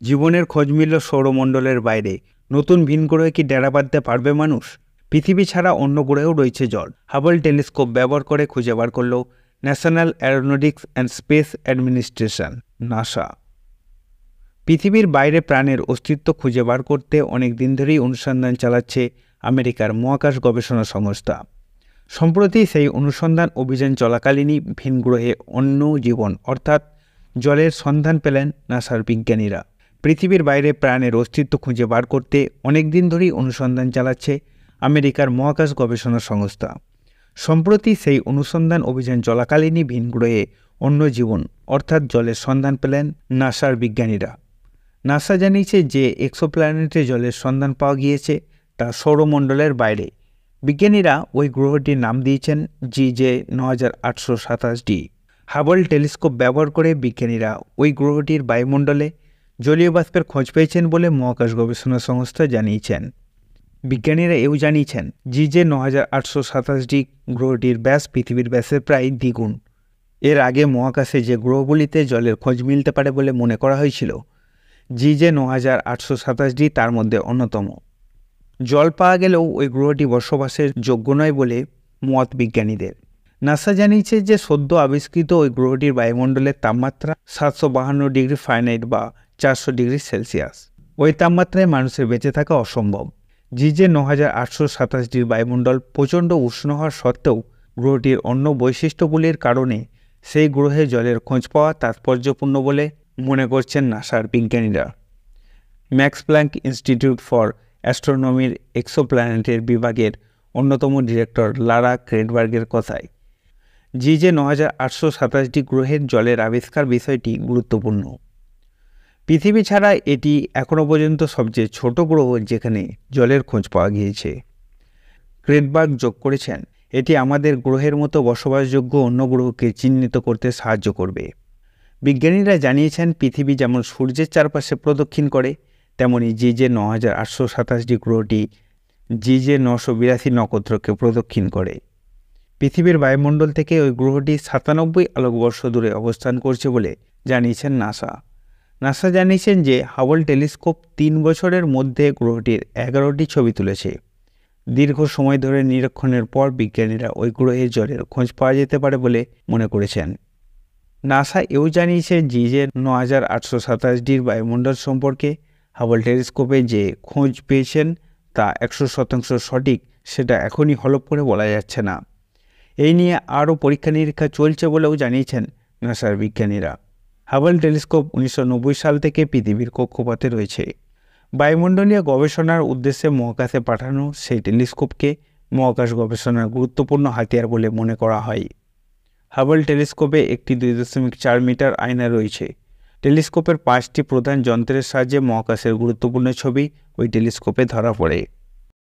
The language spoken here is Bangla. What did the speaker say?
জীবনের খোঁজ মিলল সৌরমণ্ডলের বাইরে। নতুন ভিন গ্রহে কি ডেরা বাঁধতে পারবে মানুষ? পৃথিবী ছাড়া অন্য গ্রহেও রয়েছে জল। হাবল টেলিস্কোপ ব্যবহার করে খুঁজে বার করল national Aeronautics and space administration NASA. পৃথিবীর বাইরে প্রাণের অস্তিত্ব খুঁজে বার করতে অনেক দিন ধরেই অনুসন্ধান চালাচ্ছে আমেরিকার মহাকাশ গবেষণা সংস্থা। সম্প্রতি সেই অনুসন্ধান অভিযান চলাকালীনই ভিন গ্রহে অন্য জীবন অর্থাৎ জলের সন্ধান পেলেন নাসার বিজ্ঞানীরা। পৃথিবীর বাইরে প্রাণের অস্তিত্ব খুঁজে বার করতে অনেক দিন ধরেই অনুসন্ধান চালাচ্ছে আমেরিকার মহাকাশ গবেষণা সংস্থা। সম্প্রতি সেই অনুসন্ধান অভিযান চলাকালীনই ভিন গ্রহে অন্য জীবন অর্থাৎ জলের সন্ধান পেলেন নাসার বিজ্ঞানীরা। নাসা জানিয়েছে যে এক্সোপ্ল্যানেটে জলের সন্ধান পাওয়া গিয়েছে তা সৌরমণ্ডলের বাইরে। বিজ্ঞানীরা ওই গ্রহটির নাম দিয়েছেন GJ-9827d। হাবল টেলিস্কোপ ব্যবহার করে বিজ্ঞানীরা ওই গ্রহটির বায়ুমণ্ডলে জলীয় বাষ্পের খোঁজ পেয়েছেন বলে মহাকাশ গবেষণা সংস্থা জানিয়েছেন। বিজ্ঞানীরা এও জানিয়েছেন GJ-9827d গ্রহটির ব্যাস পৃথিবীর ব্যাসের প্রায় দ্বিগুণ। এর আগে মহাকাশে যে গ্রহগুলিতে জলের খোঁজ মিলতে পারে বলে মনে করা হয়েছিল, GJ-9827d তার মধ্যে অন্যতম। জল পাওয়া গেলেও ওই গ্রহটি বসবাসের যোগ্য নয় বলে মত বিজ্ঞানীদের। নাসা জানিয়েছে যে সদ্য আবিষ্কৃত ওই গ্রহটির বায়ুমণ্ডলের তাপমাত্রা 752 ডিগ্রি ফারেনহাইট বা 400 ডিগ্রি সেলসিয়াস। ওই তাপমাত্রায় মানুষের বেঁচে থাকা অসম্ভব। GJ-9827ডির বায়ুমণ্ডল প্রচণ্ড উষ্ণ হওয়ার সত্ত্বেও গ্রহটির অন্য বৈশিষ্ট্যগুলির কারণে সেই গ্রহে জলের খোঁজ পাওয়া তাৎপর্যপূর্ণ বলে মনে করছেন নাসার বিজ্ঞানীরা। ম্যাক্স প্ল্যাঙ্ক ইনস্টিটিউট ফর অ্যাস্ট্রোনমির এক্সোপ্ল্যানেটের বিভাগের অন্যতম ডিরেক্টর লারা ক্রেডবার্গের কথায়, GJ-9827d গ্রহের জলের আবিষ্কার বিষয়টি গুরুত্বপূর্ণ। পৃথিবী ছাড়া এটি এখনও পর্যন্ত সবচেয়ে ছোট গ্রহ যেখানে জলের খোঁজ পাওয়া গিয়েছে। ক্রেডবার্গ যোগ করেছেন, এটি আমাদের গ্রহের মতো বসবাসযোগ্য অন্য গ্রহকে চিহ্নিত করতে সাহায্য করবে। বিজ্ঞানীরা জানিয়েছেন পৃথিবী যেমন সূর্যের চারপাশে প্রদক্ষিণ করে, তেমনি GJ-9827d গ্রহটি GJ-982 নক্ষত্রকে প্রদক্ষিণ করে। পৃথিবীর বায়ুমণ্ডল থেকে ওই গ্রহটি 97 আলোকবর্ষ দূরে অবস্থান করছে বলে জানিয়েছেন নাসা। নাসা জানিয়েছেন যে হাবল টেলিস্কোপ 3 বছরের মধ্যে গ্রহটির 11টি ছবি তুলেছে। দীর্ঘ সময় ধরে নিরীক্ষণের পর বিজ্ঞানীরা ওই গ্রহের জলের খোঁজ পাওয়া যেতে পারে বলে মনে করেছেন। নাসা এও জানিয়েছে GJ-9827ডির বায়ুমণ্ডল সম্পর্কে হাবল টেলিস্কোপে যে খোঁজ পেয়েছেন তা 100% সঠিক সেটা এখনই হলফ করে বলা যাচ্ছে না। এই নিয়ে আরও পরীক্ষা নিরীক্ষা চলছে বলেও জানিয়েছেন নাসার বিজ্ঞানীরা। হাবল টেলিস্কোপ 1990 সাল থেকে পৃথিবীর কক্ষপথে রয়েছে। বায়ুমণ্ডলীয় গবেষণার উদ্দেশ্যে মহাকাশে পাঠানো সেই টেলিস্কোপকে মহাকাশ গবেষণার গুরুত্বপূর্ণ হাতিয়ার বলে মনে করা হয়। হাবল টেলিস্কোপে একটি 2.4 মিটার আয়না রয়েছে। টেলিস্কোপের 5টি প্রধান যন্ত্রের সাহায্যে মহাকাশের গুরুত্বপূর্ণ ছবি ওই টেলিস্কোপে ধরা পড়ে।